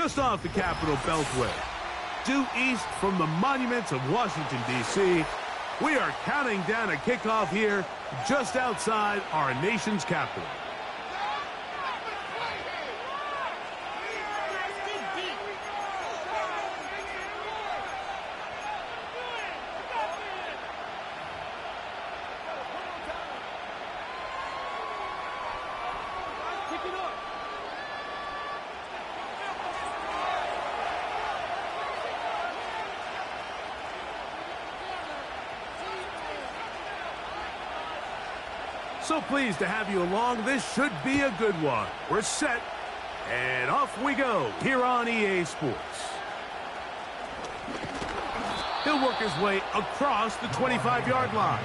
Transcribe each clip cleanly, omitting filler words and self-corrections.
just off the Capitol Beltway, due east from the monuments of Washington, D.C., we are counting down a kickoff here just outside our nation's capital. So pleased to have you along. This should be a good one. We're set, and off we go here on EA Sports. He'll work his way across the 25-yard line.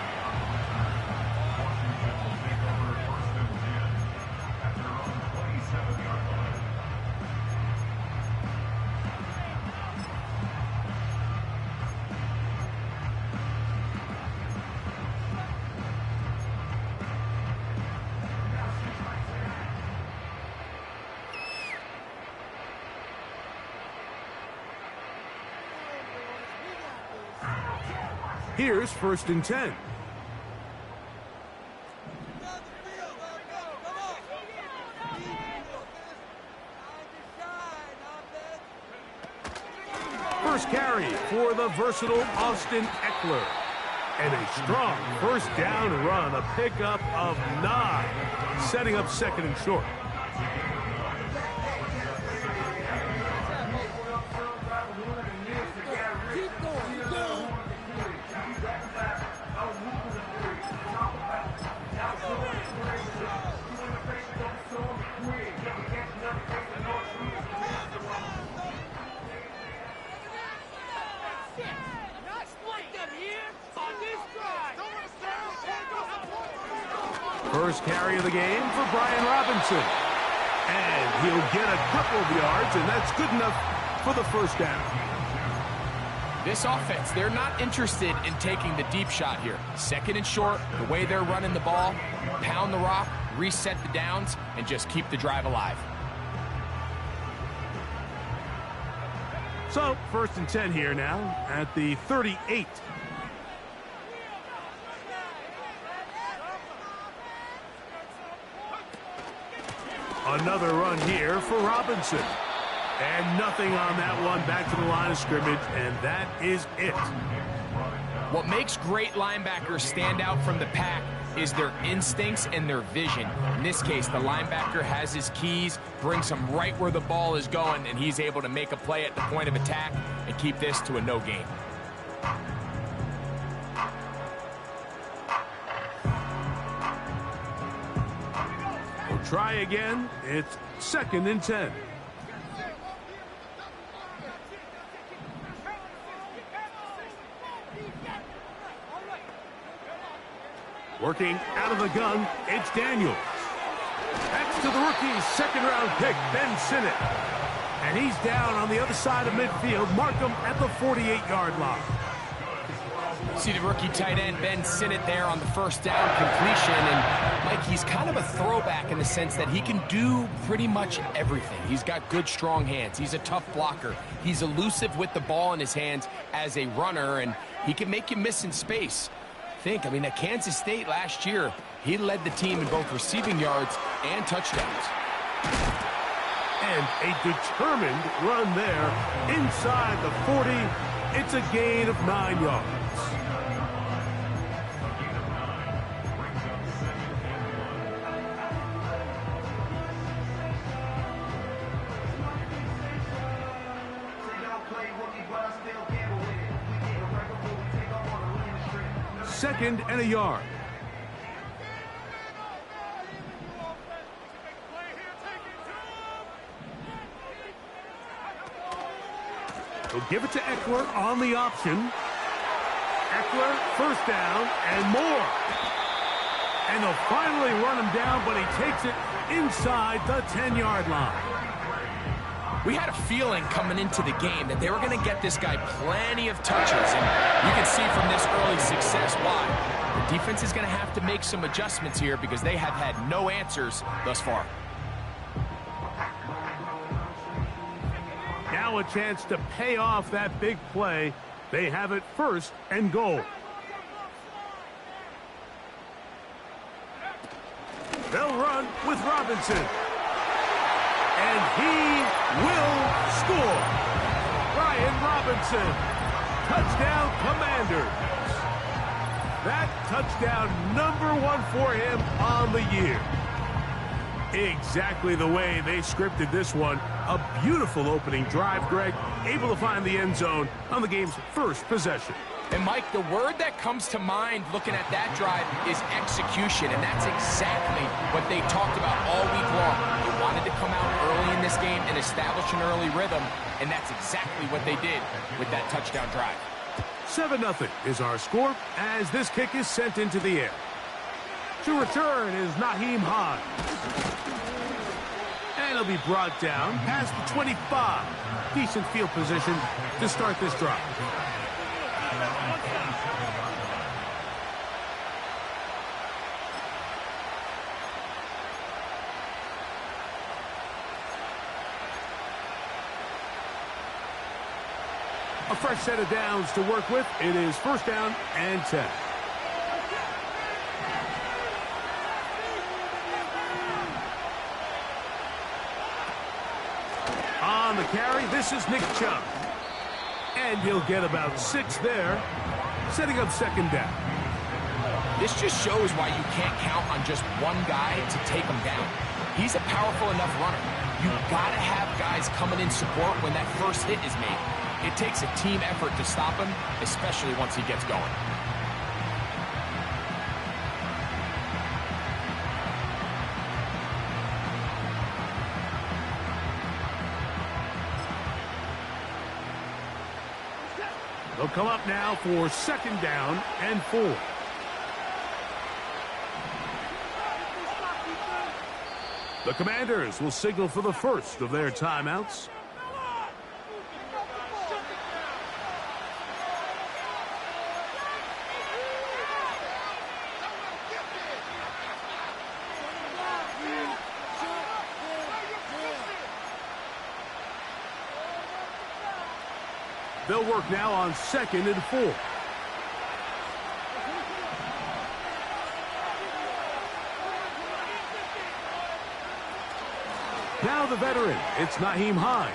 Here's 1st and 10. First carry for the versatile Austin Ekeler. And a strong first down run, a pickup of 9, setting up 2nd and short. First carry of the game for Brian Robinson. And he'll get a couple of yards, and that's good enough for the first down. This offense, they're not interested in taking the deep shot here. 2nd and short, the way they're running the ball, pound the rock, reset the downs, and just keep the drive alive. So, 1st and 10 here now at the 38. Another run here for Robinson. And nothing on that one, back to the line of scrimmage, and that is it. What makes great linebackers stand out from the pack is their instincts and their vision. In this case, the linebacker has his keys, brings him right where the ball is going, and he's able to make a play at the point of attack and keep this to a no gain. We'll try again. It's 2nd and 10. Working out of the gun, it's Daniels. That's to the rookie's 2nd-round pick, Ben Sinnott. And he's down on the other side of midfield. Mark him at the 48-yard line. See the rookie tight end, Ben Sinnott, there on the first down completion. And, Mike, he's kind of a throwback in the sense that he can do pretty much everything. He's got good, strong hands. He's a tough blocker. He's elusive with the ball in his hands as a runner, and he can make you miss in space. I mean, at Kansas State last year, he led the team in both receiving yards and touchdowns. And a determined run there inside the 40. It's a gain of 9 yards. Second and a yard. He'll give it to Ekeler on the option. Ekeler, first down, and more. And they'll finally run him down, but he takes it inside the 10-yard line. We had a feeling coming into the game that they were going to get this guy plenty of touches, and you can see from this early success why. The defense is going to have to make some adjustments here because they have had no answers thus far. Now a chance to pay off that big play. They have it 1st and goal. They'll run with Robinson. And he will score. Brian Robinson. Touchdown, Commanders. That touchdown #1 for him on the year. Exactly the way they scripted this one. A beautiful opening drive, Greg. Able to find the end zone on the game's 1st possession. And, Mike, the word that comes to mind looking at that drive is execution, and that's exactly what they talked about all week long. They wanted to come out early in this game and establish an early rhythm, and that's exactly what they did with that touchdown drive. 7-0 is our score as this kick is sent into the air. To return is Nyheim Hines. And he'll be brought down past the 25. Decent field position to start this drive. A fresh set of downs to work with. It is 1st down and 10. On the carry, this is Nick Chubb. And he'll get about 6 there, setting up 2nd down. This just shows why you can't count on just one guy to take him down. He's a powerful enough runner. You've got to have guys coming in support when that first hit is made. It takes a team effort to stop him, especially once he gets going. They'll come up now for 2nd down and 4. The Commanders will signal for the first of their timeouts. They'll work now on 2nd and 4. Now the veteran, it's Nyheim Hines.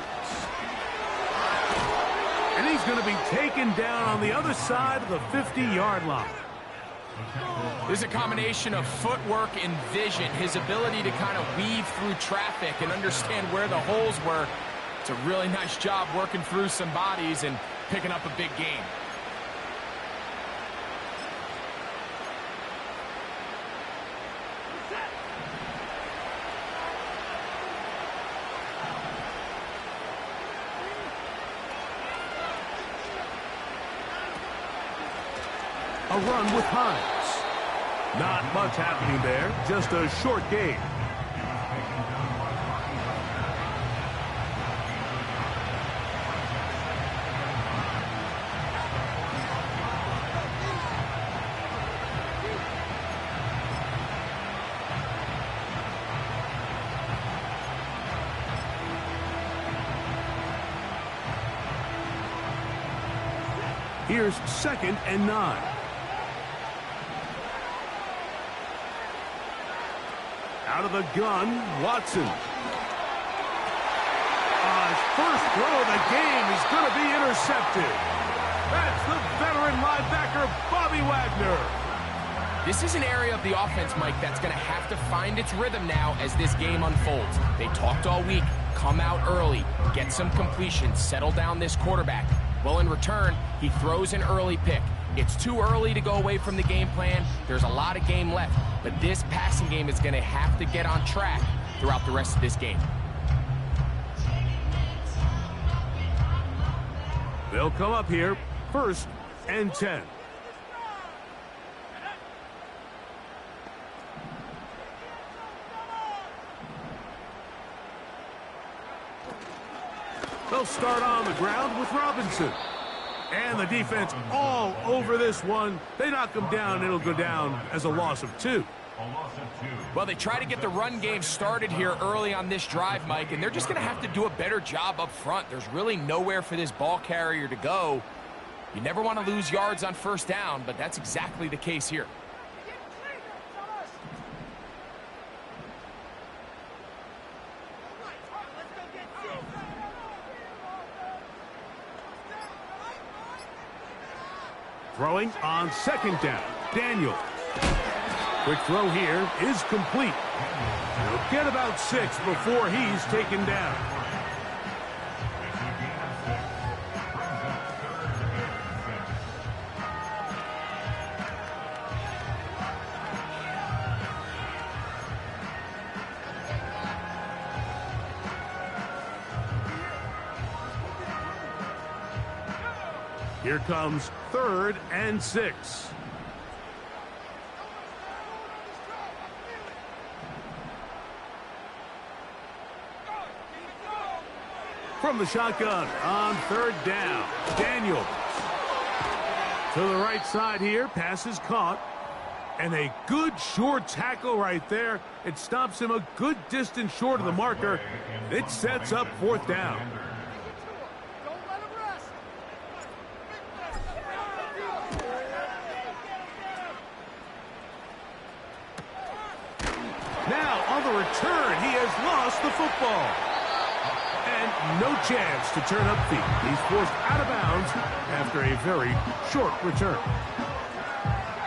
And he's going to be taken down on the other side of the 50-yard line. There's a combination of footwork and vision, his ability to kind of weave through traffic and understand where the holes were. It's a really nice job working through some bodies and picking up a big game. A run with Hines. Not much happening there, just a short gain. Here's 2nd and 9. Out of the gun, Watson. His first throw of the game is going to be intercepted. That's the veteran linebacker, Bobby Wagner. This is an area of the offense, Mike, that's going to have to find its rhythm now as this game unfolds. They talked all week. Come out early, get some completions, settle down this quarterback. Well, in return, he throws an early pick. It's too early to go away from the game plan. There's a lot of game left, but this passing game is going to have to get on track throughout the rest of this game. They'll come up here, 1st and 10. They'll start on the ground with Robinson. And the defense all over this one. They knock him down. It'll go down as a loss of 2. Well, they try to get the run game started here early on this drive, Mike, and they're just going to have to do a better job up front. There's really nowhere for this ball carrier to go. You never want to lose yards on first down, but that's exactly the case here. Throwing on second down, Daniel. Quick throw here is complete. He'll get about 6 before he's taken down. Here comes 3rd and 6. From the shotgun on 3rd down, Daniels. To the right side here, pass is caught. And a good short tackle right there. It stops him a good distance short of the marker. It sets up 4th down. Now, on the return, he has lost the football. And no chance to turn upfield. He's forced out of bounds after a very short return.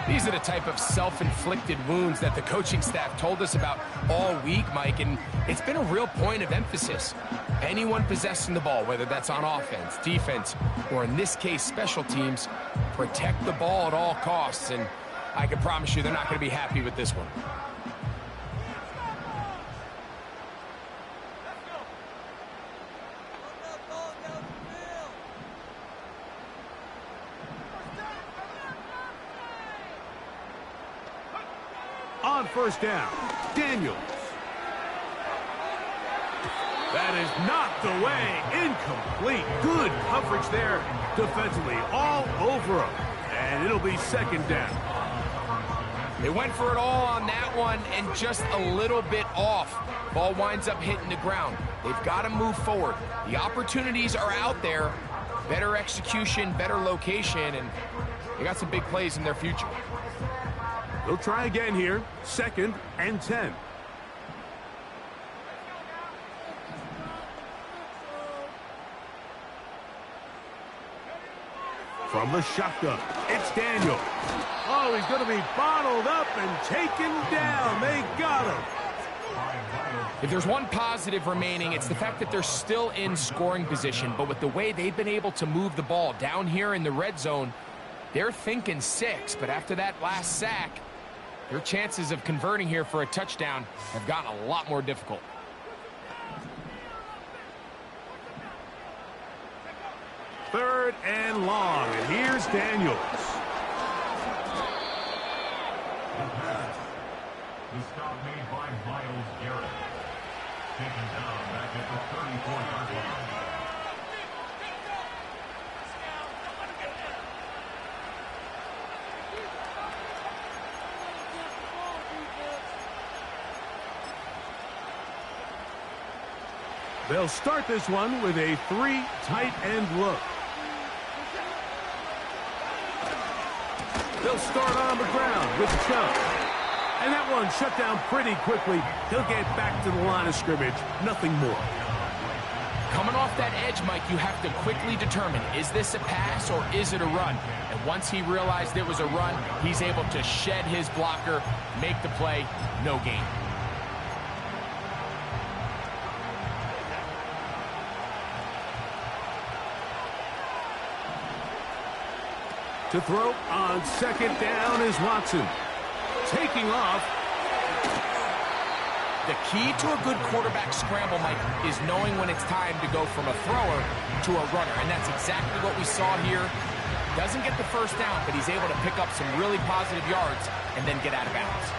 These are the type of self-inflicted wounds that the coaching staff told us about all week, Mike, and it's been a real point of emphasis. Anyone possessing the ball, whether that's on offense, defense, or in this case, special teams, protect the ball at all costs, and I can promise you they're not going to be happy with this one. On 1st down, Daniels. That is not the way. Incomplete. Good coverage there defensively. All over him. And it'll be 2nd down. They went for it all on that one and just a little bit off. Ball winds up hitting the ground. They've got to move forward. The opportunities are out there. Better execution, better location, and they got some big plays in their future. They'll try again here. 2nd and 10. From the shotgun, it's Daniel. Oh, he's going to be bottled up and taken down. They got him. If there's one positive remaining, it's the fact that they're still in scoring position. But with the way they've been able to move the ball down here in the red zone, they're thinking 6. But after that last sack, your chances of converting here for a touchdown have gotten a lot more difficult. Third and long, and here's Daniels. The stop made by Myles Garrett. Taken down back at the 34-yard line. They'll start this one with a 3 tight end look. They'll start on the ground with Chubb. And that one shut down pretty quickly. He'll get back to the line of scrimmage. Nothing more. Coming off that edge, Mike, you have to quickly determine, is this a pass or is it a run? And once he realized it was a run, he's able to shed his blocker, make the play, no gain. To throw on 2nd down is Watson. Taking off. The key to a good quarterback scramble, Mike, is knowing when it's time to go from a thrower to a runner. And that's exactly what we saw here. Doesn't get the first down, but he's able to pick up some really positive yards and then get out of bounds.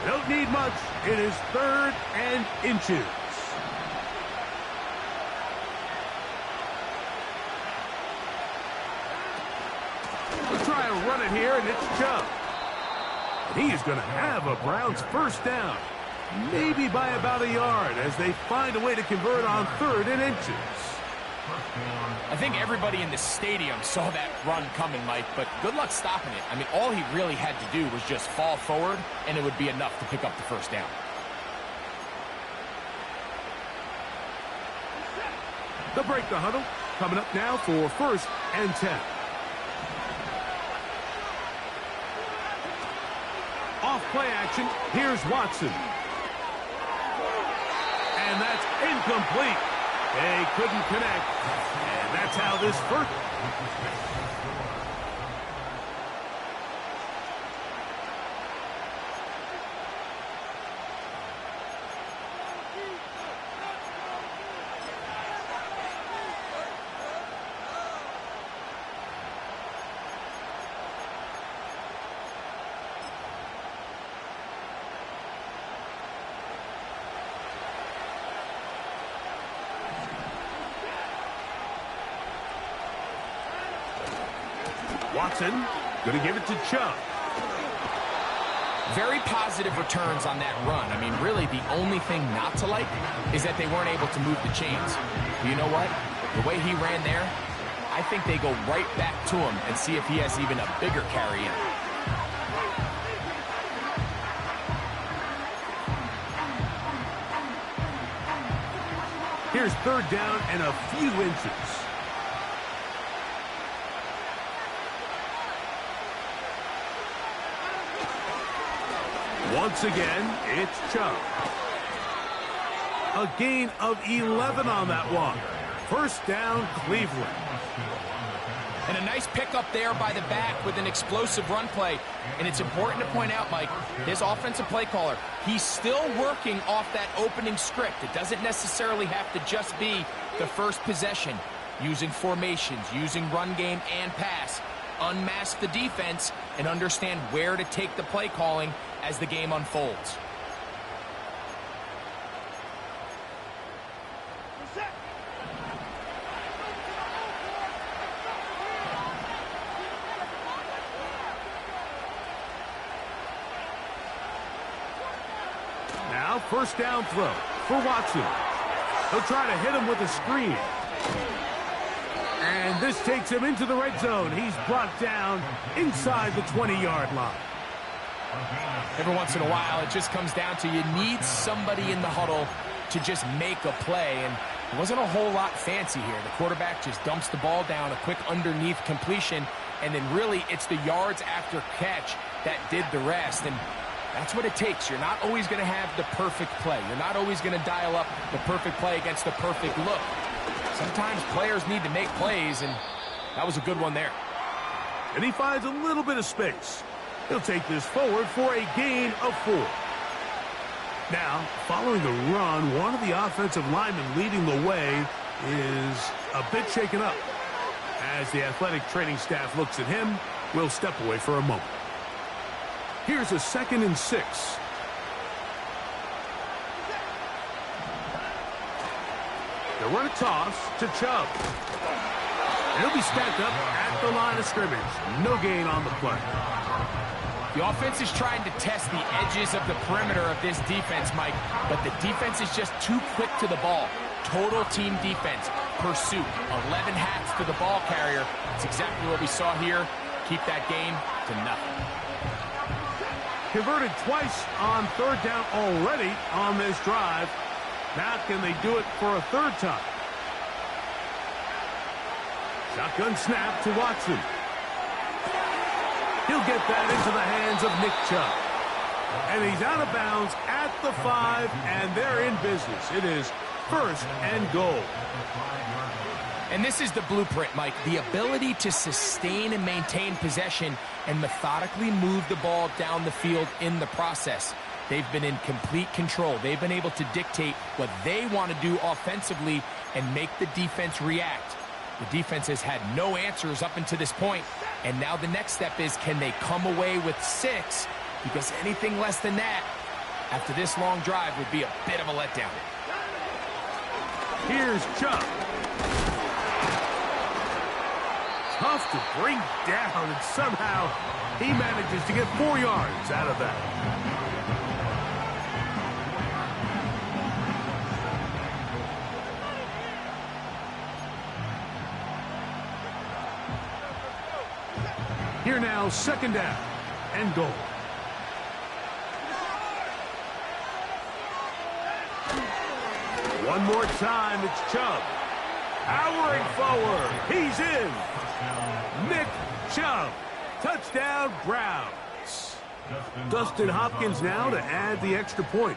They'll don't need much. It is 3rd and inches. We'll try and run it here, and it's Chubb. And he is going to have a Browns first down. Maybe by about a yard as they find a way to convert on 3rd and inches. I think everybody in the stadium saw that run coming, Mike, but good luck stopping it. I mean, all he really had to do was just fall forward, and it would be enough to pick up the first down. They'll break the huddle. Coming up now for 1st and 10. Off play action, here's Watson. And that's incomplete. They couldn't connect. And that's how this first... Watson going to give it to Chubb. Very positive returns on that run. I mean, really, the only thing not to like is that they weren't able to move the chains. But you know what? The way he ran there, I think they go right back to him and see if he has even a bigger carry in. Here's 3rd down and a few inches. Once again, it's Chubb. A gain of 11 on that one. First down, Cleveland. And a nice pickup there by the back with an explosive run play. And it's important to point out, Mike, his offensive play caller, he's still working off that opening script. It doesn't necessarily have to just be the first possession. Using formations, using run game and pass. Unmask the defense and understand where to take the play calling as the game unfolds. Now, first down throw for Watson. He'll try to hit him with a screen. And this takes him into the red zone. He's brought down inside the 20-yard line. Every once in a while, it just comes down to you need somebody in the huddle to just make a play. And it wasn't a whole lot fancy here. The quarterback just dumps the ball down, a quick underneath completion, and then really it's the yards after catch that did the rest. And that's what it takes. You're not always going to have the perfect play. You're not always going to dial up the perfect play against the perfect look. Sometimes players need to make plays, and that was a good one there. And he finds a little bit of space. He'll take this forward for a gain of 4. Now, following the run, one of the offensive linemen leading the way is a bit shaken up. As the athletic training staff looks at him, we'll step away for a moment. Here's a 2nd and 6. They'll run a toss to Chubb. He'll be stacked up at the line of scrimmage. No gain on the play. The offense is trying to test the edges of the perimeter of this defense, Mike, but the defense is just too quick to the ball. Total team defense, pursuit, 11 hats to the ball carrier. It's exactly what we saw here. Keep that game to nothing. Converted twice on 3rd down already on this drive. Now can they do it for a 3rd time? Shotgun snap to Watson. He'll get that into the hands of Nick Chubb. And he's out of bounds at the 5, and they're in business. It is 1st and goal. And this is the blueprint, Mike. The ability to sustain and maintain possession and methodically move the ball down the field in the process. They've been in complete control. They've been able to dictate what they want to do offensively and make the defense react. The defense has had no answers up until this point, and now the next step is, can they come away with 6? Because anything less than that, after this long drive would be a bit of a letdown. Here's Chubb. Tough to bring down, and somehow he manages to get 4 yards out of that. Here now, second down and goal. One more time, it's Chubb. Powering forward, he's in. Nick Chubb, touchdown Browns. Dustin Hopkins now to add the extra point.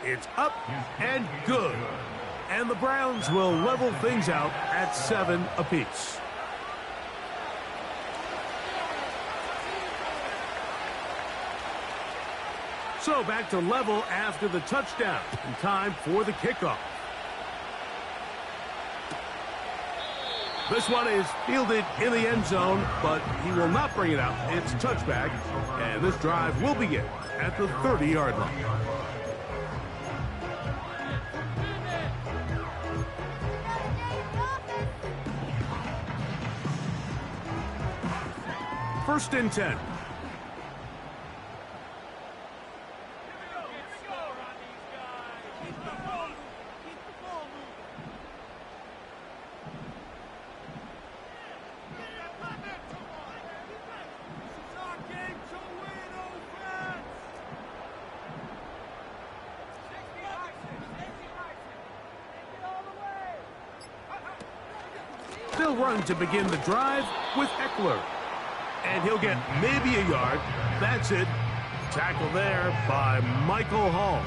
It's up and good. And the Browns will level things out at 7 apiece. So back to level after the touchdown. And time for the kickoff. This one is fielded in the end zone, but he will not bring it out. It's touchback, and this drive will begin at the 30-yard line. First and 10. They'll run to begin the drive with Eckler. And he'll get maybe a yard. That's it. Tackle there by Michael Hall.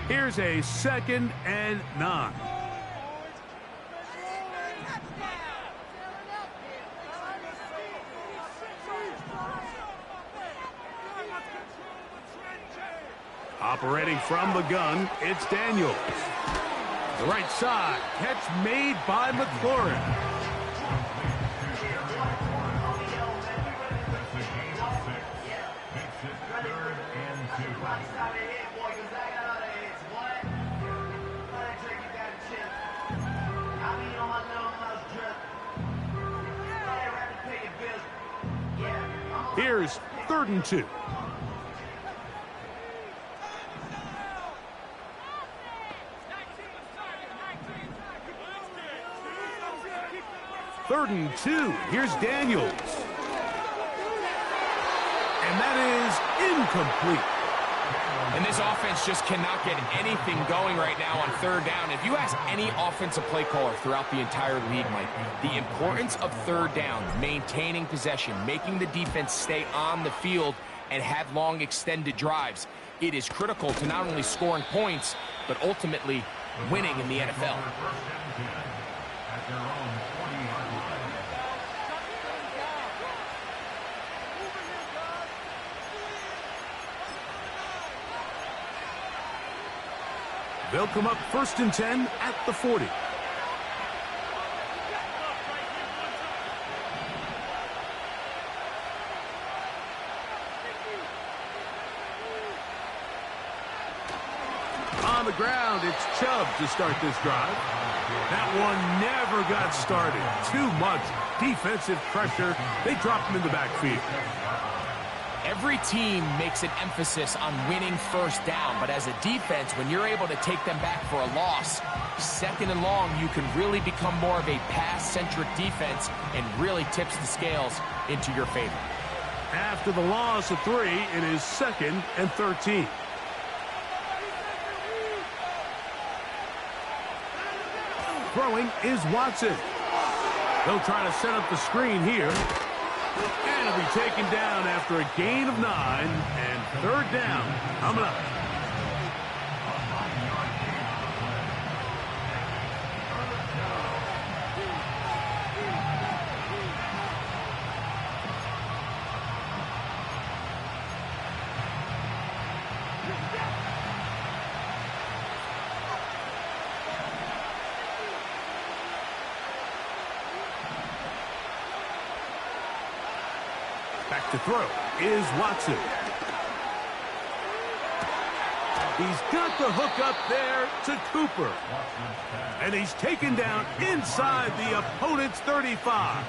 Here's a 2nd and 9. Operating from the gun, it's Daniels. The right side, catch made by McLaurin. Here's 3rd and 2. Third and 2. Here's Daniels. And that is incomplete. And this offense just cannot get anything going right now on 3rd down. If you ask any offensive play caller throughout the entire league, Mike, the importance of 3rd down, maintaining possession, making the defense stay on the field and have long extended drives, it is critical to not only scoring points, but ultimately winning in the NFL. They'll come up 1st and 10 at the 40. On the ground, it's Chubb to start this drive. That one never got started. Too much defensive pressure. They dropped him in the backfield. Every team makes an emphasis on winning 1st down, but as a defense, when you're able to take them back for a loss, 2nd and long, you can really become more of a pass-centric defense and really tips the scales into your favor. After the loss of 3, it is 2nd and 13. Throwing is Watson. They'll try to set up the screen here. And it'll be taken down after a gain of 9, and 3rd down coming up. Back to throw is Watson. He's got the hook up there to Cooper. And he's taken down inside the opponent's 35.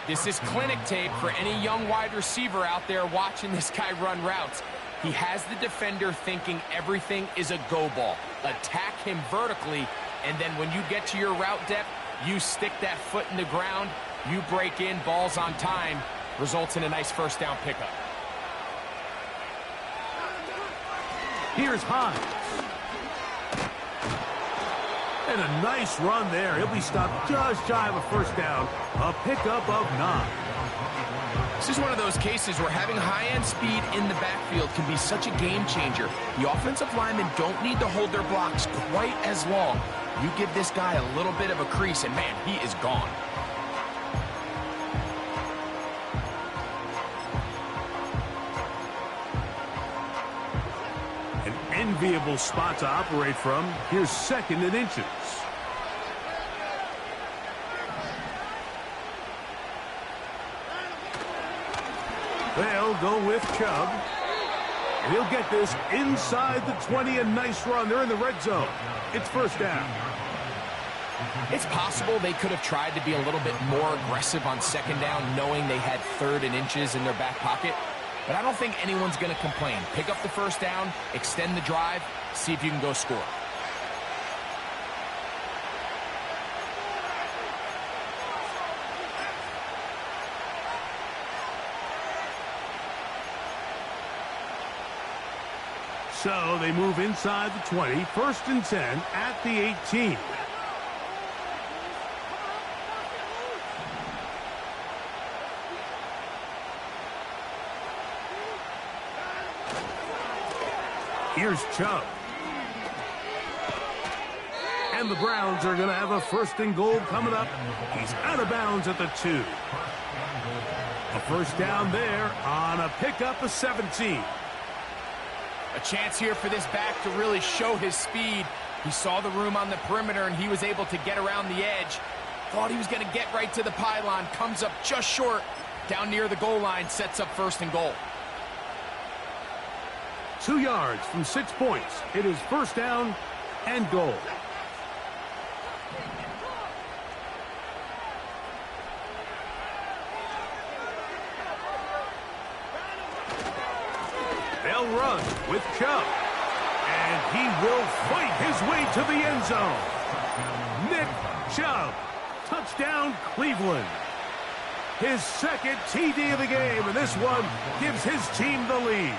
This is clinic tape for any young wide receiver out there watching this guy run routes. He has the defender thinking everything is a go ball. Attack him vertically, and then when you get to your route depth, you stick that foot in the ground, you break in, balls on time, results in a nice first down pickup. Here's Hines. And a nice run there. He'll be stopped just shy of a first down. A pickup of 9. This is one of those cases where having high-end speed in the backfield can be such a game changer. The offensive linemen don't need to hold their blocks quite as long. You give this guy a little bit of a crease, and man, he is gone. An enviable spot to operate from. Here's 2nd and inches. They'll go with Chubb. And he'll get this inside the 20. A nice run. They're in the red zone. It's first down. It's possible they could have tried to be a little bit more aggressive on 2nd down, knowing they had 3rd and inches in their back pocket. But I don't think anyone's going to complain. Pick up the first down, extend the drive, see if you can go score. So they move inside the 20, 1st and 10 at the 18. Here's Chubb. And the Browns are going to have a 1st and goal coming up. He's out of bounds at the 2. A first down there on a pickup of 17. A chance here for this back to really show his speed. He saw the room on the perimeter, and he was able to get around the edge. Thought he was going to get right to the pylon. Comes up just short. Down near the goal line, sets up 1st and goal. 2 yards from 6 points. It is first down and goal. They'll run with Chubb. And he will fight his way to the end zone. Nick Chubb. Touchdown, Cleveland. His 2nd TD of the game, and this one gives his team the lead.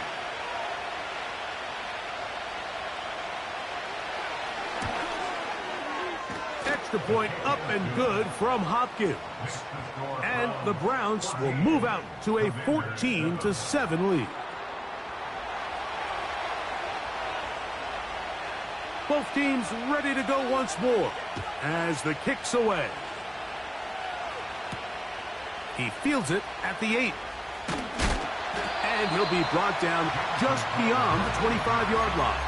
Extra point up and good from Hopkins. And the Browns will move out to a 14-7 lead. Both teams ready to go once more as the kick's away. He fields it at the 8. And he'll be brought down just beyond the 25-yard line.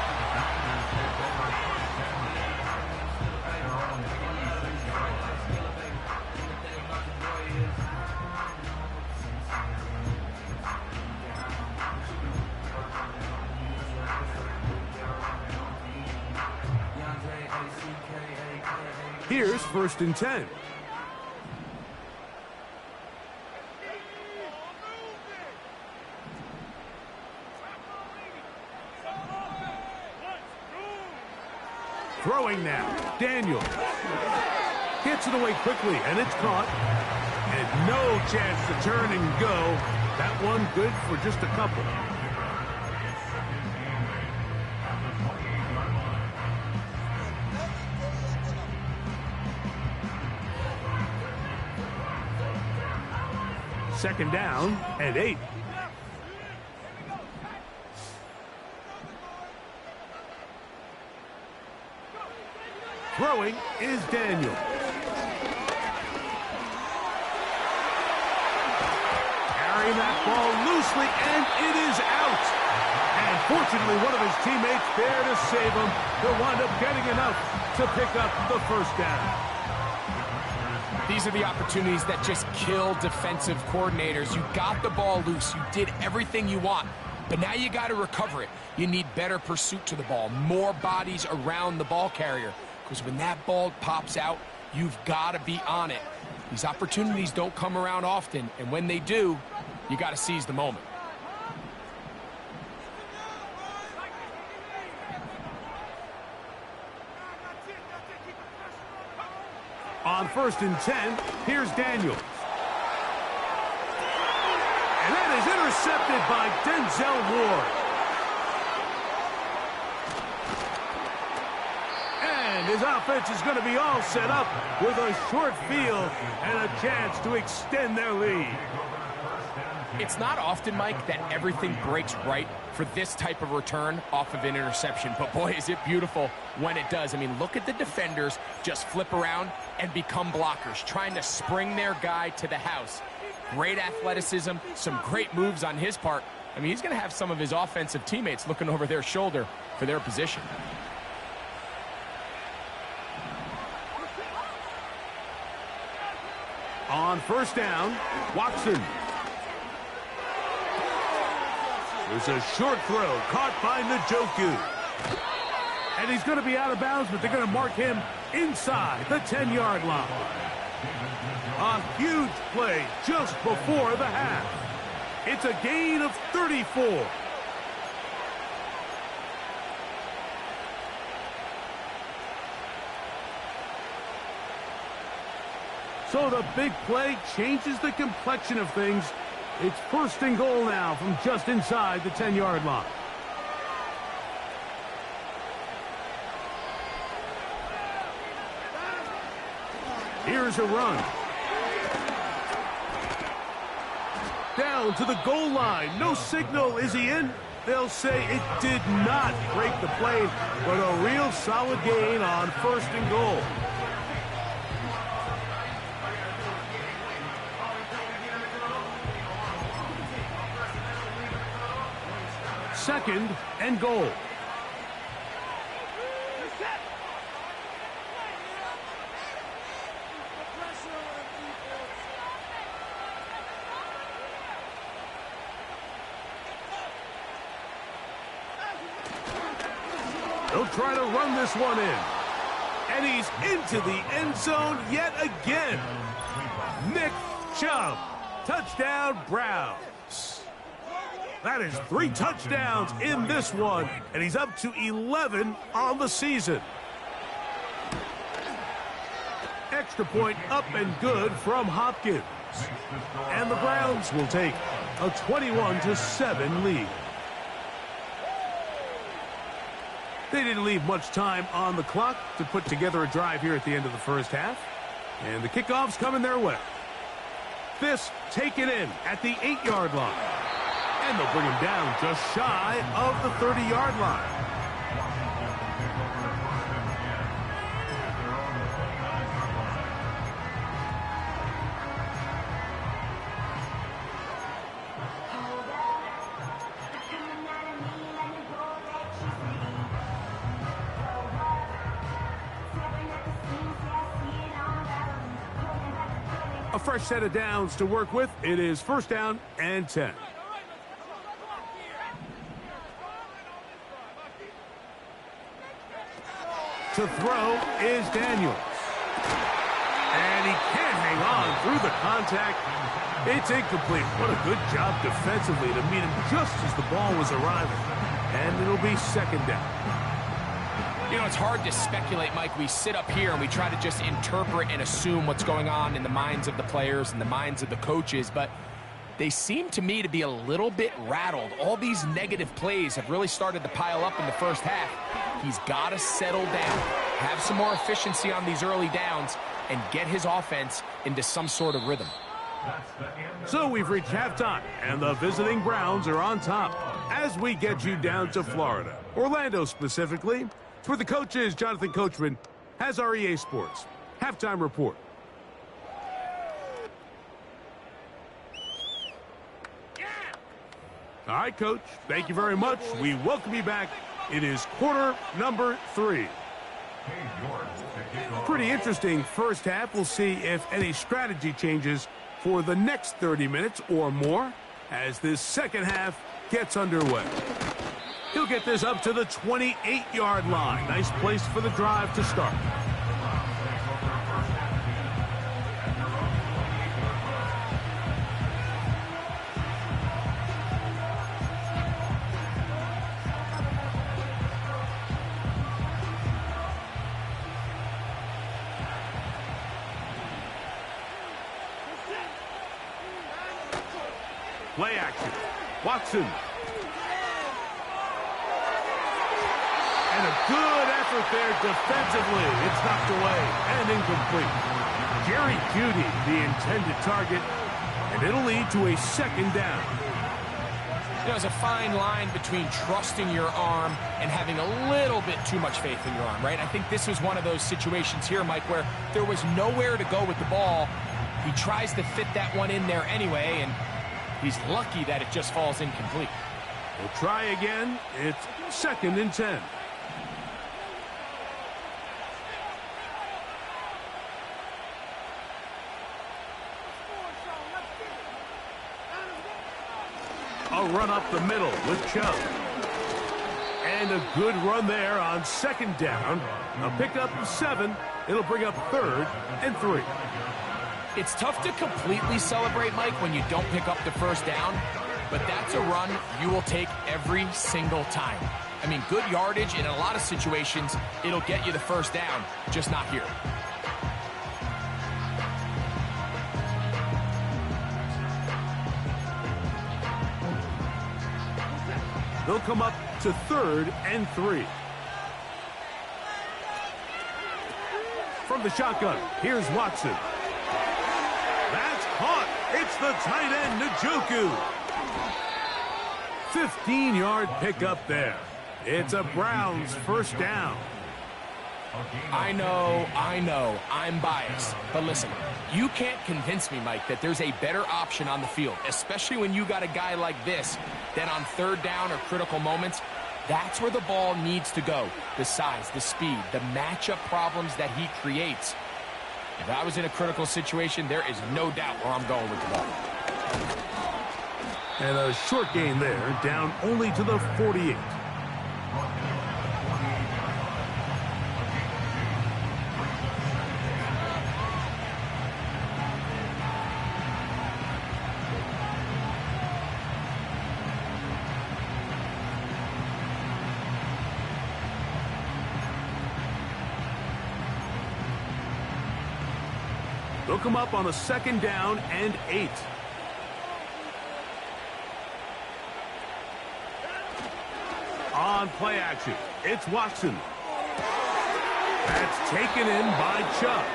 Here's 1st and 10. Throwing now, Daniels. Gets it away quickly, and it's caught. And no chance to turn and go. That one good for just a couple. Second down and 8. Throwing is Daniel. Carrying that ball loosely, and it is out. And fortunately, one of his teammates there to save him. He'll wind up getting enough to pick up the first down. These are the opportunities that just kill defensive coordinators. You got the ball loose. You did everything you want. But now you got to recover it. You need better pursuit to the ball, more bodies around the ball carrier. Because when that ball pops out, you've got to be on it. These opportunities don't come around often, and when they do, you got to seize the moment. On 1st and 10, here's Daniels. And that is intercepted by Denzel Ward. And his offense is going to be all set up with a short field and a chance to extend their lead. It's not often, Mike, that everything breaks right for this type of return off of an interception. But boy, is it beautiful when it does. I mean, look at the defenders just flip around and become blockers, trying to spring their guy to the house. Great athleticism, some great moves on his part. I mean, he's going to have some of his offensive teammates looking over their shoulder for their position. On 1st down, Watson. There's a short throw caught by Njoku. And he's going to be out of bounds, but they're going to mark him inside the 10-yard line. A huge play just before the half. It's a gain of 34. So the big play changes the complexion of things. It's 1st and goal now from just inside the 10-yard line. Here's a run. Down to the goal line. No signal. Is he in? They'll say it did not break the plane, but a real solid gain on 1st and goal. Second and goal. They'll try to run this one in. And he's into the end zone yet again. Nick Chubb. Touchdown, Browns. That is 3 touchdowns in this one, and he's up to 11 on the season. Extra point up and good from Hopkins. And the Browns will take a 21-7 lead. They didn't leave much time on the clock to put together a drive here at the end of the first half. And the kickoff's coming their way. This taken in at the 8-yard line. And they'll bring him down just shy of the 30-yard line. A fresh set of downs to work with. It is 1st down and 10. To throw is Daniels. And he can't hang on through the contact. It's incomplete. What a good job defensively to meet him just as the ball was arriving. And it'll be 2nd down. You know, it's hard to speculate, Mike. We sit up here and we try to just interpret and assume what's going on in the minds of the players and the minds of the coaches, but they seem to me to be a little bit rattled. All these negative plays have really started to pile up in the first half. He's got to settle down, have some more efficiency on these early downs, and get his offense into some sort of rhythm. So we've reached halftime, and the visiting Browns are on top as we get you down to Florida, Orlando specifically. It's where the coach is. Jonathan Coachman has our EA Sports halftime report. All right, Coach. Thank you very much. We welcome you back. It is quarter number 3. Pretty interesting first half. We'll see if any strategy changes for the next 30 minutes or more as this second half gets underway. He'll get this up to the 28-yard line. Nice place for the drive to start. Play action. Watson. And a good effort there defensively. It's knocked away and incomplete. Jerry Jeudy, the intended target, and it'll lead to a second down. There's a fine line between trusting your arm and having a little bit too much faith in your arm, right? I think this was one of those situations here, Mike, where there was nowhere to go with the ball. He tries to fit that one in there anyway, and he's lucky that it just falls incomplete. We'll try again. It's 2nd and 10. A run up the middle with Chubb. And a good run there on 2nd down. A pickup of 7. It'll bring up 3rd and 3. It's tough to completely celebrate, Mike, when you don't pick up the first down, but that's a run you will take every single time. I mean, good yardage in a lot of situations, it'll get you the first down, just not here. They'll come up to 3rd and 3. From the shotgun, here's Watson. That's caught. It's the tight end, Njoku. 15-yard pickup there. It's a Browns first down. I know, I'm biased. But listen, you can't convince me, Mike, that there's a better option on the field, especially when you got a guy like this, that on 3rd down or critical moments, that's where the ball needs to go. The size, the speed, the matchup problems that he creates. If I was in a critical situation, there is no doubt where I'm going with the ball. And a short gain there, down only to the 48. They'll come up on a 2nd down and 8. On play action, it's Watson. That's taken in by Chubb.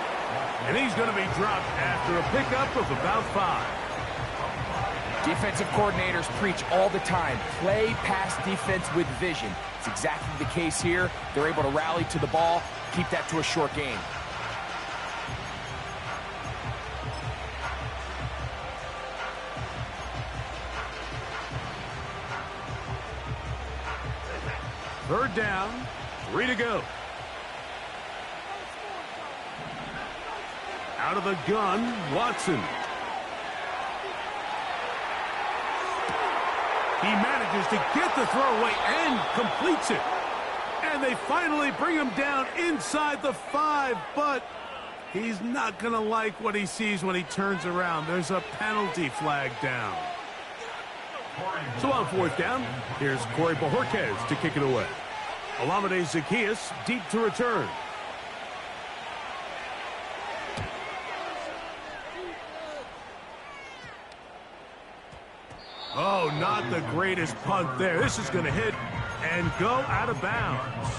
And he's going to be dropped after a pickup of about 5. Defensive coordinators preach all the time, play pass defense with vision. It's exactly the case here. They're able to rally to the ball, keep that to a short gain. Third down, 3 to go. Out of the gun, Watson. He manages to get the throw away and completes it. And they finally bring him down inside the 5, but he's not going to like what he sees when he turns around. There's a penalty flag down. So on 4th down, here's Corey Bojorquez to kick it away. Olamide Zaccheaus deep to return. Oh, not the greatest punt there. This is going to hit and go out of bounds.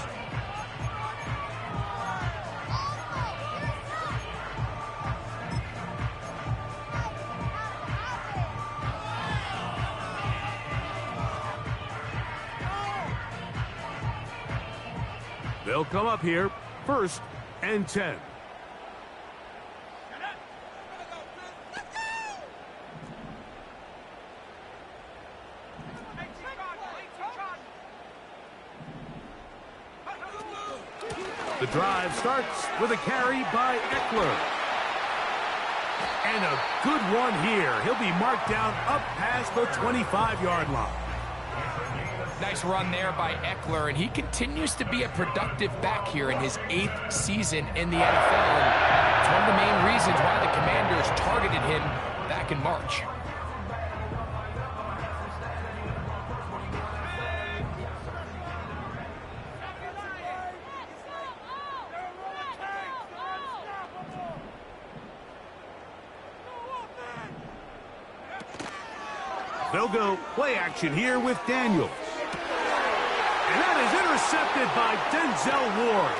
They'll come up here, 1st and 10. The drive starts with a carry by Eckler. And a good one here. He'll be marked down up past the 25-yard line. Nice run there by Eckler, and he continues to be a productive back here in his 8th season in the NFL. And it's one of the main reasons why the Commanders targeted him back in March. They'll go play action here with Daniels. And that is intercepted by Denzel Ward.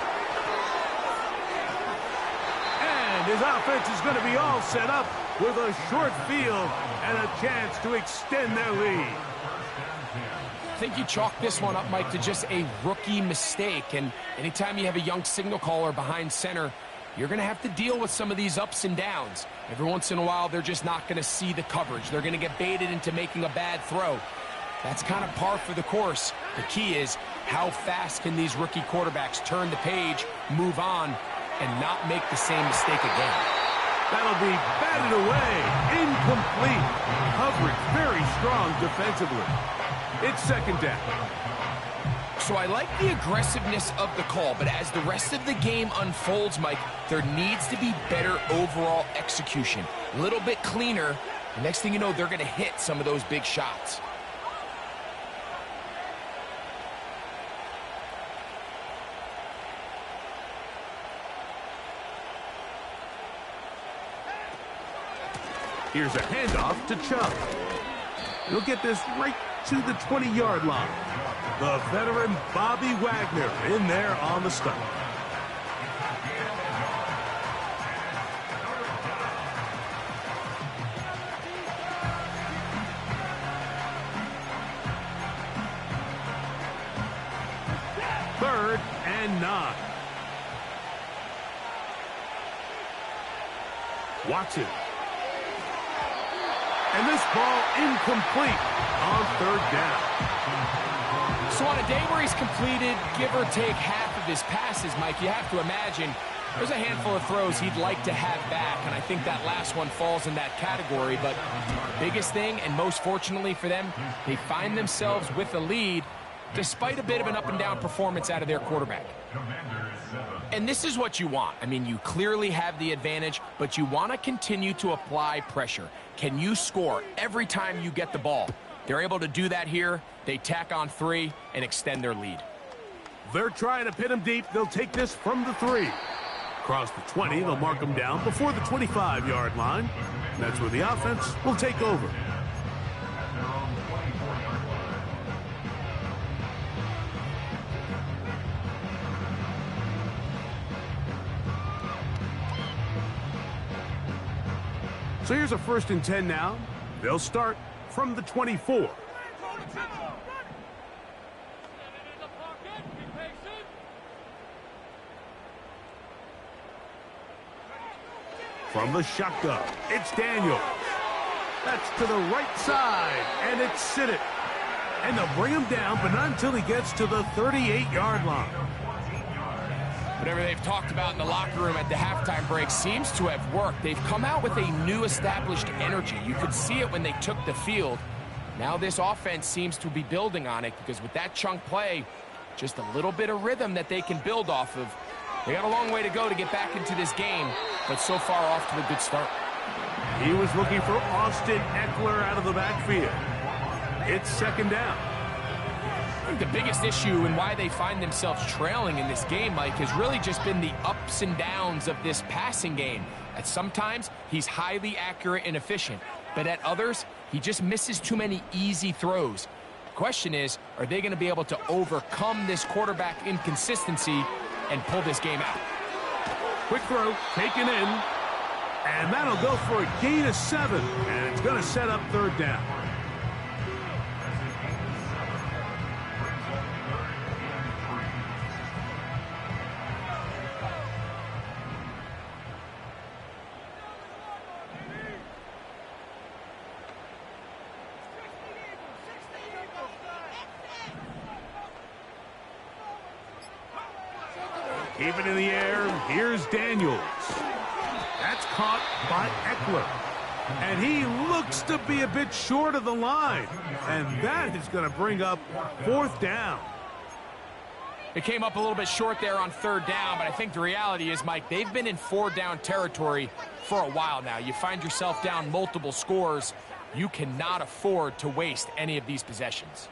And his offense is going to be all set up with a short field and a chance to extend their lead. I think you chalk this one up, Mike, to just a rookie mistake. And anytime you have a young signal caller behind center, you're going to have to deal with some of these ups and downs. Every once in a while, they're just not going to see the coverage. They're going to get baited into making a bad throw. That's kind of par for the course. The key is how fast can these rookie quarterbacks turn the page, move on, and not make the same mistake again. That'll be batted away. Incomplete. Coverage very strong defensively. It's second down. So I like the aggressiveness of the call, but as the rest of the game unfolds, Mike, there needs to be better overall execution. A little bit cleaner. The next thing you know, they're going to hit some of those big shots. Here's a handoff to Chubb. He'll get this right to the 20-yard line. The veteran Bobby Wagner in there on the stop. Third and 9. Watson. And this ball incomplete on third down. So on a day where he's completed, give or take half of his passes, Mike, you have to imagine there's a handful of throws he'd like to have back, and I think that last one falls in that category. But biggest thing, and most fortunately for them, they find themselves with a lead despite a bit of an up-and-down performance out of their quarterback. And this is what you want. I mean, you clearly have the advantage, but you want to continue to apply pressure. Can you score every time you get the ball? They're able to do that here. They tack on 3 and extend their lead. They're trying to pin him deep. They'll take this from the 3. Across the 20, they'll mark him down before the 25-yard line. And that's where the offense will take over. So here's a 1st and 10 now. They'll start from the 24. From the shotgun, it's Daniel. That's to the right side, and it's Sinnott. And they'll bring him down, but not until he gets to the 38-yard line. Whatever they've talked about in the locker room at the halftime break seems to have worked. They've come out with a new established energy. You could see it when they took the field. Now this offense seems to be building on it because with that chunk play, just a little bit of rhythm that they can build off of. They got a long way to go to get back into this game, but so far off to a good start. He was looking for Austin Eckler out of the backfield. It's second down. I think the biggest issue and why they find themselves trailing in this game, Mike, has really just been the ups and downs of this passing game. At sometimes, he's highly accurate and efficient, but at others, he just misses too many easy throws. The question is, are they going to be able to overcome this quarterback inconsistency and pull this game out? Quick throw, taken in, and that'll go for a gain of 7, and it's going to set up third down. Keep it in the air. Here's Daniels. That's caught by Eckler. And he looks to be a bit short of the line. And that is going to bring up 4th down. It came up a little bit short there on 3rd down, but I think the reality is, Mike, they've been in 4-down territory for a while now. You find yourself down multiple scores. You cannot afford to waste any of these possessions.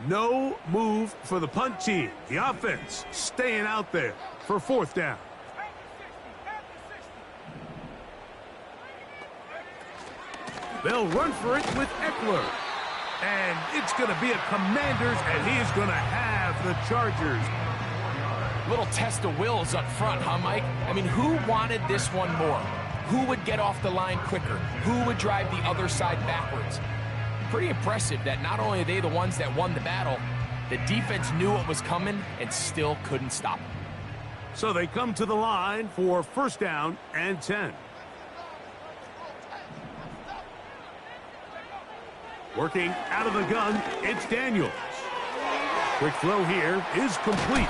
No move for the punt team. The offense staying out there for 4th down. They'll run for it with Eckler. And it's going to be a Commanders, and he's going to have the Chargers. Little test of wills up front, huh, Mike? I mean, who wanted this one more? Who would get off the line quicker? Who would drive the other side backwards? Pretty impressive that not only are they the ones that won the battle, the defense knew what was coming and still couldn't stop it. So they come to the line for 1st down and 10. Working out of the gun, it's Daniels. Quick throw here is complete.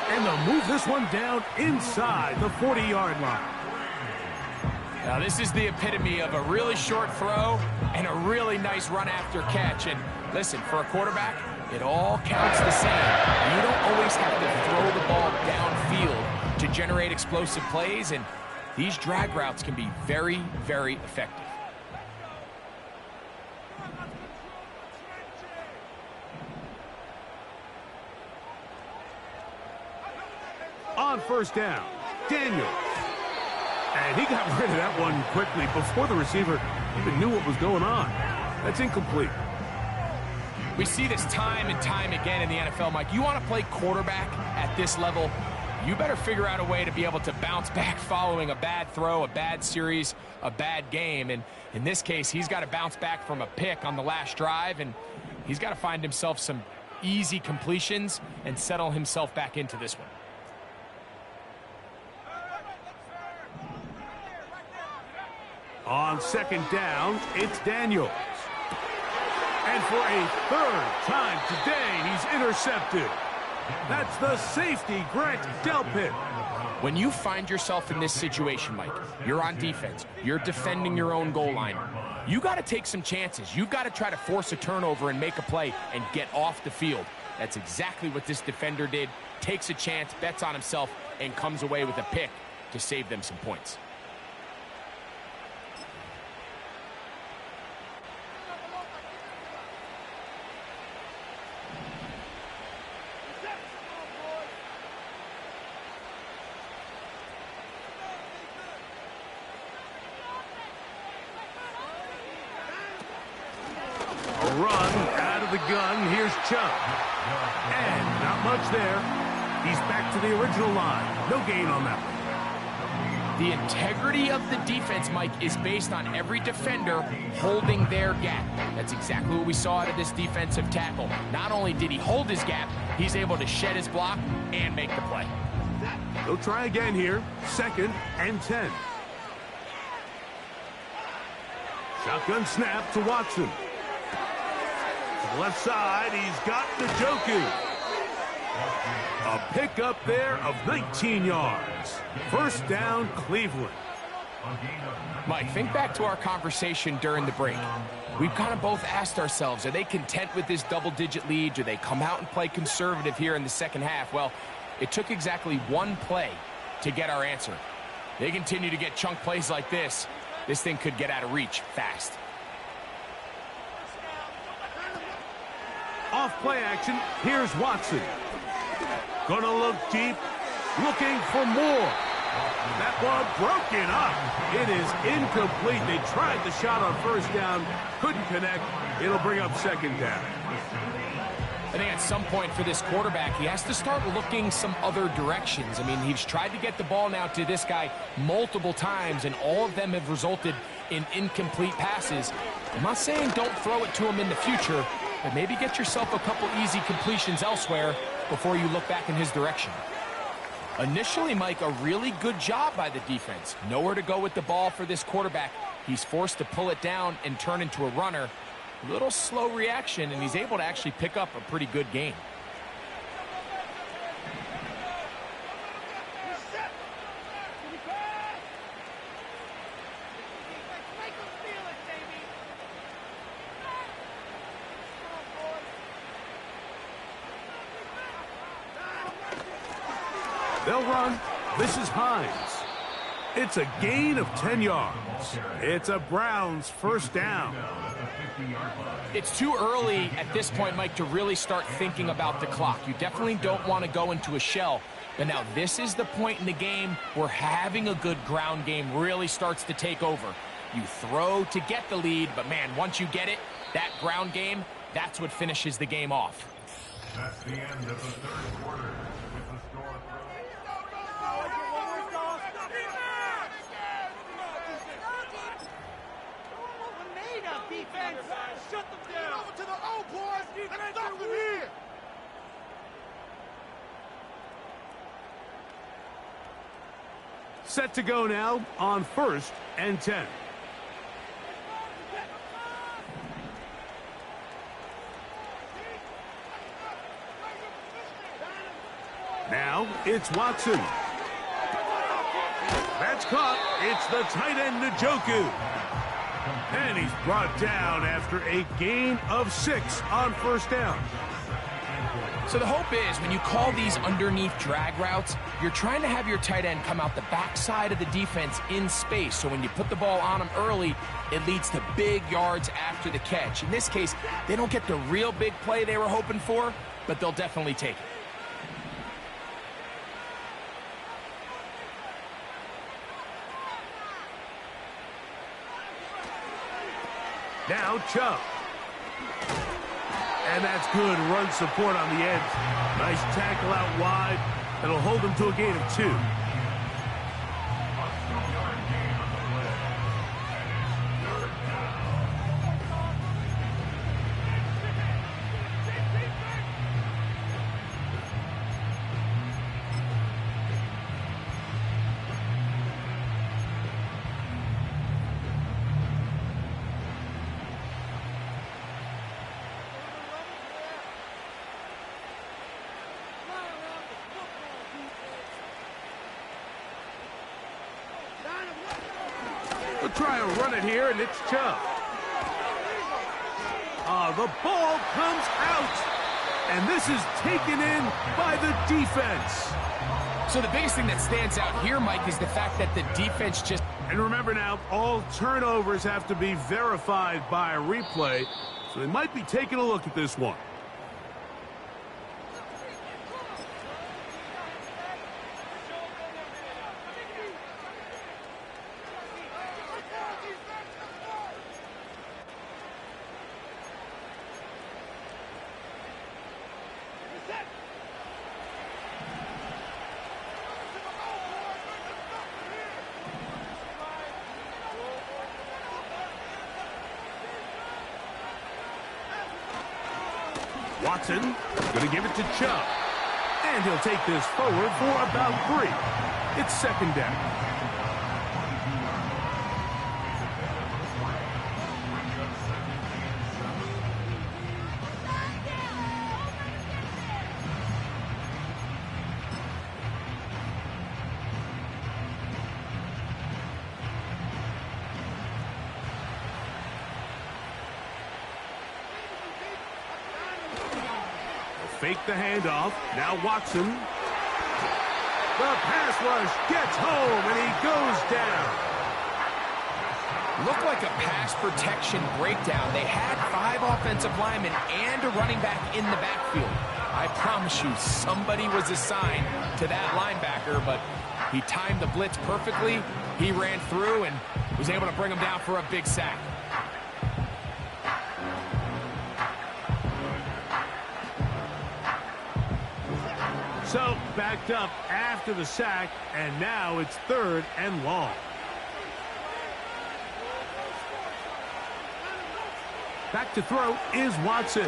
And they'll move this one down inside the 40-yard line. Now, this is the epitome of a really short throw and a really nice run after catch. And listen, for a quarterback, it all counts the same. You don't always have to throw the ball downfield to generate explosive plays, and these drag routes can be very, very effective. On 1st down, Daniels. And he got rid of that one quickly before the receiver even knew what was going on. That's incomplete. We see this time and time again in the NFL, Mike. You want to play quarterback at this level, you better figure out a way to be able to bounce back following a bad throw, a bad series, a bad game. And in this case, he's got to bounce back from a pick on the last drive, and he's got to find himself some easy completions and settle himself back into this one. On 2nd down, it's Daniels. And for a 3rd time today, he's intercepted. That's the safety, Grant Delpit. When you find yourself in this situation, Mike, you're on defense, you're defending your own goal line, you got to take some chances. You've got to try to force a turnover and make a play and get off the field. That's exactly what this defender did. Takes a chance, bets on himself, and comes away with a pick to save them some points. Run out of the gun. Here's Chubb. And not much there. He's back to the original line. No gain on that one. The integrity of the defense, Mike, is based on every defender holding their gap. That's exactly what we saw out of this defensive tackle. Not only did he hold his gap, he's able to shed his block and make the play. They'll try again here. 2nd and 10. Shotgun snap to Watson. To the left side, he's got Njoku. A pickup there of 19 yards. 1st down, Cleveland. Mike, think back to our conversation during the break. We've kind of both asked ourselves, are they content with this double-digit lead? Do they come out and play conservative here in the 2nd half? Well, it took exactly one play to get our answer. They continue to get chunk plays like this. This thing could get out of reach fast. Off play action, here's Watson. Gonna look deep, looking for more. That one broken up. It is incomplete. They tried the shot on 1st down, couldn't connect. It'll bring up 2nd down. I think at some point for this quarterback, he has to start looking some other directions. I mean, he's tried to get the ball now to this guy multiple times, and all of them have resulted in incomplete passes. I'm not saying don't throw it to him in the future, but maybe get yourself a couple easy completions elsewhere before you look back in his direction. Initially, Mike, a really good job by the defense. Nowhere to go with the ball for this quarterback. He's forced to pull it down and turn into a runner. Little slow reaction, and he's able to actually pick up a pretty good gain. They'll run. This is Hines. It's a gain of 10 yards. It's a Browns first down. It's too early at this point, Mike, to really start thinking about the clock. You definitely don't want to go into a shell. But now this is the point in the game where having a good ground game really starts to take over. You throw to get the lead, but man, once you get it, that ground game, that's what finishes the game off. That's the end of the third quarter with the score. Defense, shut them down. Over to the old boys. Let's stop them here. Set to go now on 1st and 10. Now it's Watson. That's caught. It's the tight end, Njoku. And he's brought down after a gain of 6 on first down. So the hope is when you call these underneath drag routes, you're trying to have your tight end come out the backside of the defense in space. So when you put the ball on him early, it leads to big yards after the catch. In this case, they don't get the real big play they were hoping for, but they'll definitely take it. Now Chubb. And that's good run support on the edge. Nice tackle out wide. That'll hold them to a gain of 2. They'll try and run it here, and it's Chubb. The ball comes out, and this is taken in by the defense. So the biggest thing that stands out here, Mike, is the fact that the defense just... And remember now, all turnovers have to be verified by a replay, so they might be taking a look at this one. Watson going to give it to Chubb. And he'll take this forward for about 3. It's second down. Fake the handoff. Now Watson. The pass rush gets home, and he goes down. Looked like a pass protection breakdown. They had 5 offensive linemen and a running back in the backfield. I promise you, somebody was assigned to that linebacker, but he timed the blitz perfectly. He ran through and was able to bring him down for a big sack. So, backed up after the sack, and now it's 3rd and long. Back to throw is Watson.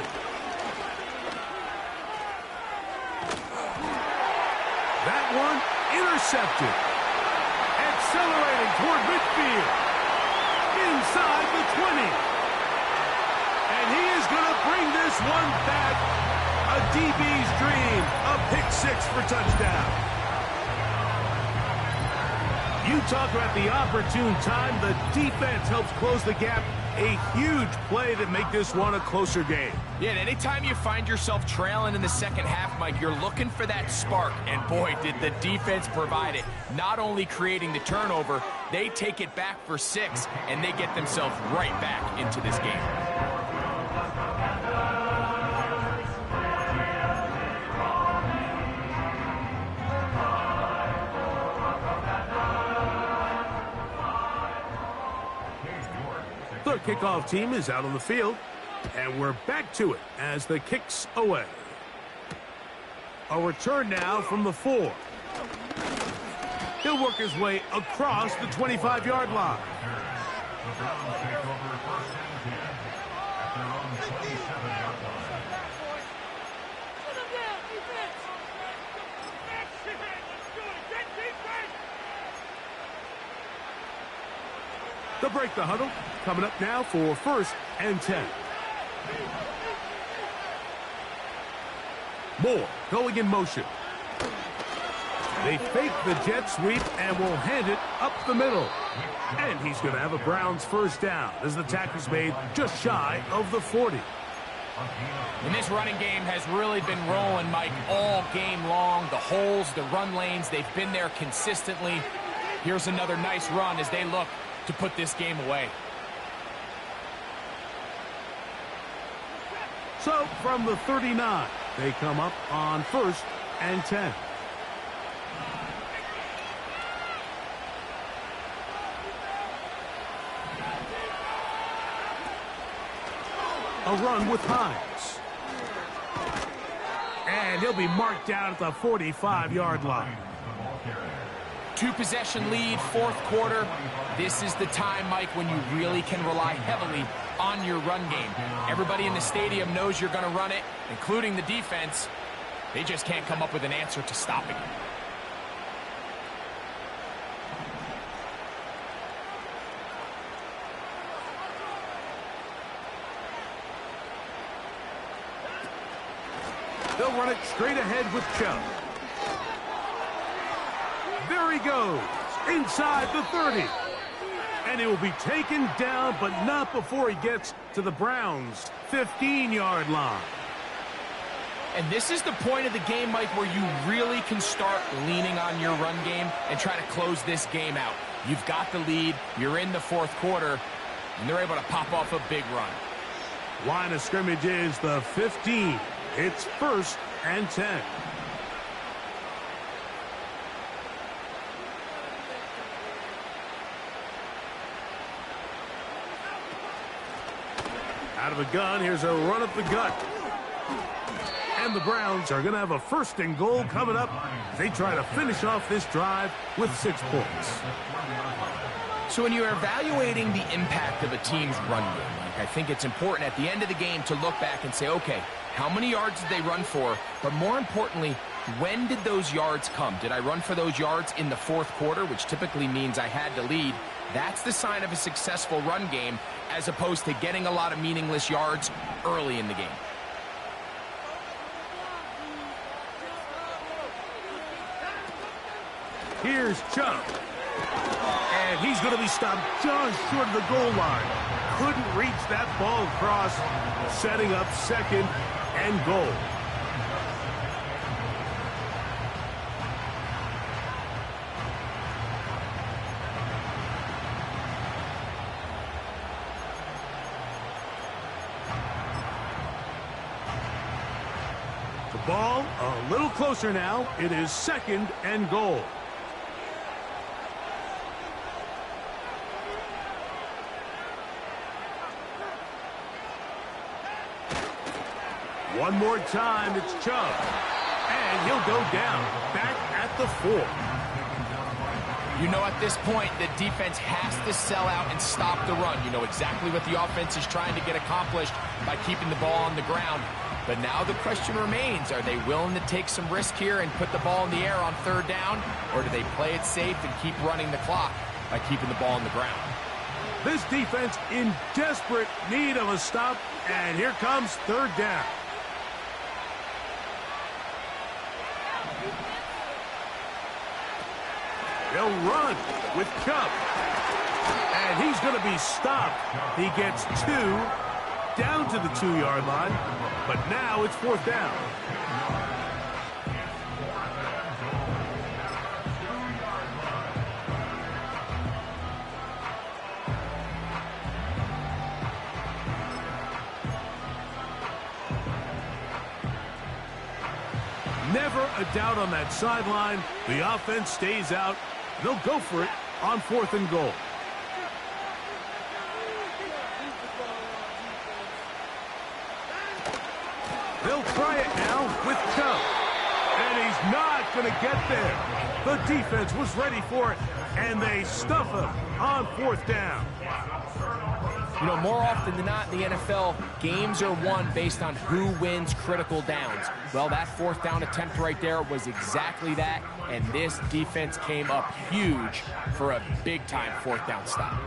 That one intercepted. Accelerating toward midfield. Inside the 20. And he is going to bring this one back. A DB's dream, a pick 6 for touchdown. You talk about the opportune time. The defense helps close the gap A huge play to make this one a closer game. Yeah, and anytime you find yourself trailing in the second half, Mike, you're looking for that spark. And boy, did the defense provide it. Not only creating the turnover, they take it back for 6, and they get themselves right back into this game. The kickoff team is out on the field, and we're back to it as the kick's away. A return now from the 4. He'll work his way across the 25-yard line. The Browns take over first and 10 at their own 27-yard line. They'll break the huddle. Coming up now for first and 10. Moore going in motion. They fake the jet sweep and will hand it up the middle. And he's going to have a Browns first down as the tackle's made just shy of the 40. And this running game has really been rolling, Mike, all game long. The holes, the run lanes, they've been there consistently. Here's another nice run as they look to put this game away. So from the 39, they come up on first and 10. A run with Hines. And he'll be marked down at the 45-yard line. 2-possession lead, fourth quarter. This is the time, Mike, when you really can rely heavily on your run game. Everybody in the stadium knows you're going to run it, including the defense. They just can't come up with an answer to stopping it. They'll run it straight ahead with Chubb. There he goes, inside the 30. And he will be taken down, but not before he gets to the Browns' 15-yard line. And this is the point of the game, Mike, where you really can start leaning on your run game and try to close this game out. You've got the lead, you're in the fourth quarter, and they're able to pop off a big run. Line of scrimmage is the 15. It's first and 10. Out of the gun, here's a run up the gut. And the Browns are going to have a first and goal coming up. They try to finish off this drive with 6 points. So when you're evaluating the impact of a team's run game, Mike, I think it's important at the end of the game to look back and say, okay, how many yards did they run for? But more importantly, when did those yards come? Did I run for those yards in the fourth quarter, which typically means I had to lead? That's the sign of a successful run game, as opposed to getting a lot of meaningless yards early in the game. Here's Chubb. And he's going to be stopped just short of the goal line. Couldn't reach that ball across, setting up second and goal. The ball a little closer now. It is second and goal. One more time, it's Chubb. And he'll go down, back at the 4. You know, at this point, the defense has to sell out and stop the run. You know exactly what the offense is trying to get accomplished by keeping the ball on the ground. But now the question remains, are they willing to take some risk here and put the ball in the air on third down? Or do they play it safe and keep running the clock by keeping the ball on the ground? This defense in desperate need of a stop. And here comes third down. They'll run with Chubb. And he's going to be stopped. He gets 2 down to the 2-yard line, but now it's 4th down. Never a doubt on that sideline. The offense stays out. They'll go for it on 4th and goal. They'll try it now with Chubb. And he's not going to get there. The defense was ready for it, and they stuff him on 4th down. You know, more often than not in the NFL, games are won based on who wins critical downs. Well, that 4th down attempt right there was exactly that, and this defense came up huge for a big-time 4th down stop.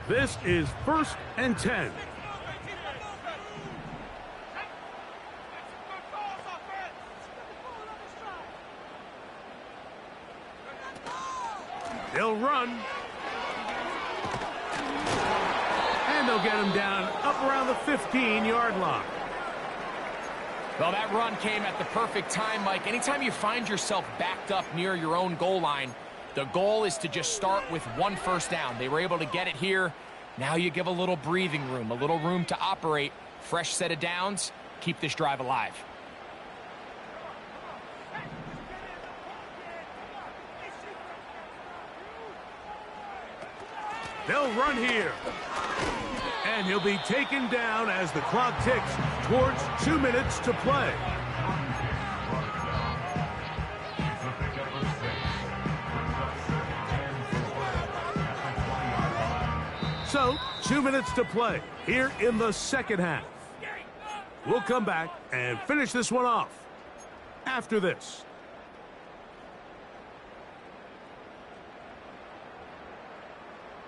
This is 1st and 10. They'll run. And they'll get him down up around the 15-yard line. Well, that run came at the perfect time, Mike. Anytime you find yourself backed up near your own goal line, the goal is to just start with 1 first down. They were able to get it here. Now you give a little breathing room, a little room to operate. Fresh set of downs. Keep this drive alive. They'll run here. And he'll be taken down as the clock ticks towards 2 minutes to play. So, 2 minutes to play here in the second half. We'll come back and finish this one off after this.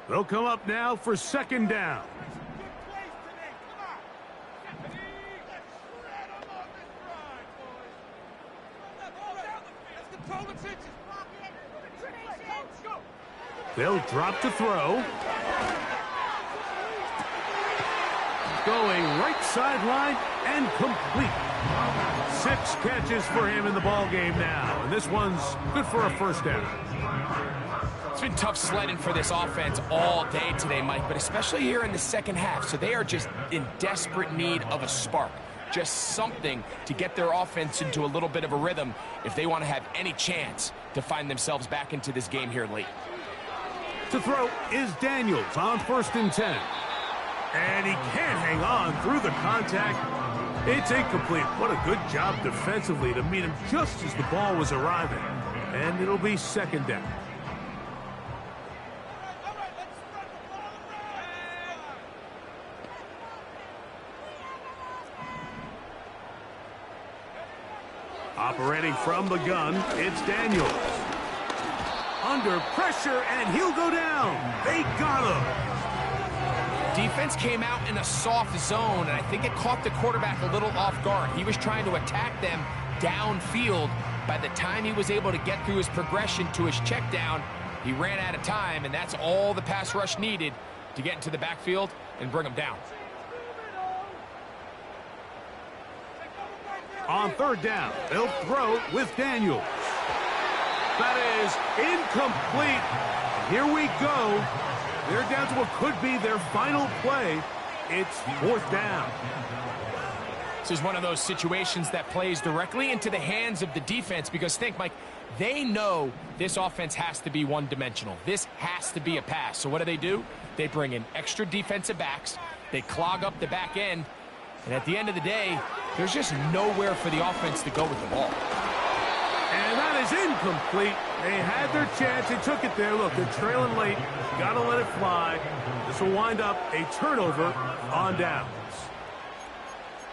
They'll come up now for 2nd down. They'll drop to throw. Going right sideline and complete. 6 catches for him in the ball game now. And this one's good for a 1st down. It's been tough sledding for this offense all day today, Mike, but especially here in the second half. So they are just in desperate need of a spark. Just something to get their offense into a little bit of a rhythm if they want to have any chance to find themselves back into this game here late. To throw is Daniels on 1st and 10. And he can't hang on through the contact. It's incomplete. What a good job defensively to meet him just as the ball was arriving. And it'll be 2nd down. Operating from the gun, it's Daniels. Under pressure, and he'll go down. They got him. Defense came out in a soft zone, and I think it caught the quarterback a little off guard. He was trying to attack them downfield. By the time he was able to get through his progression to his check down, he ran out of time, and that's all the pass rush needed to get into the backfield and bring him down. On 3rd down, they'll throw with Daniels. That is incomplete. Here we go. They're down to what could be their final play. It's 4th down. This is one of those situations that plays directly into the hands of the defense because think, Mike, they know this offense has to be one-dimensional. This has to be a pass. So what do? They bring in extra defensive backs. They clog up the back end. And at the end of the day, there's just nowhere for the offense to go with the ball. And that is incomplete. They had their chance. They took it there. Look, they're trailing late. Got to let it fly. This will wind up a turnover on downs.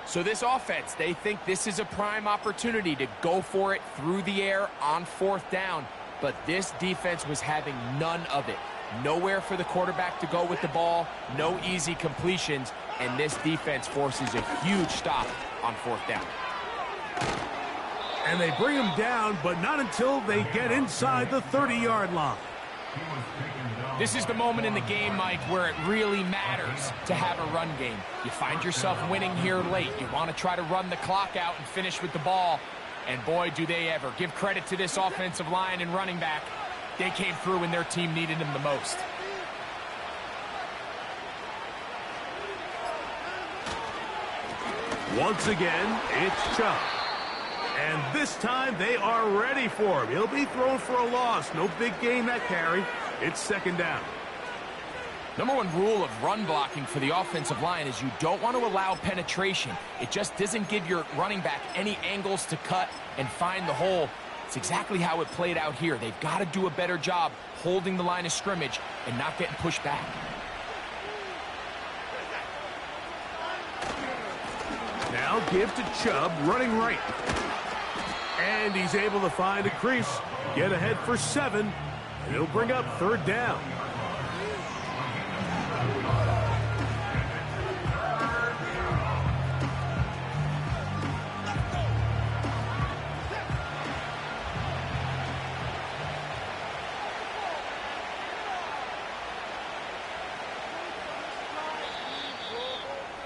So this offense, they think this is a prime opportunity to go for it through the air on 4th down. But this defense was having none of it. Nowhere for the quarterback to go with the ball. No easy completions. And this defense forces a huge stop on 4th down. And they bring him down, but not until they get inside the 30-yard line. This is the moment in the game, Mike, where it really matters to have a run game. You find yourself winning here late. You want to try to run the clock out and finish with the ball. And boy, do they ever. Give credit to this offensive line and running back. They came through when their team needed them the most. Once again, it's Chubb. And this time they are ready for him. He'll be thrown for a loss. No big gain that carry. It's second down. Number one rule of run blocking for the offensive line is you don't want to allow penetration. It just doesn't give your running back any angles to cut and find the hole. It's exactly how it played out here. They've got to do a better job holding the line of scrimmage and not getting pushed back. Now give to Chubb, running right. And he's able to find a crease, get ahead for 7, and he'll bring up third down.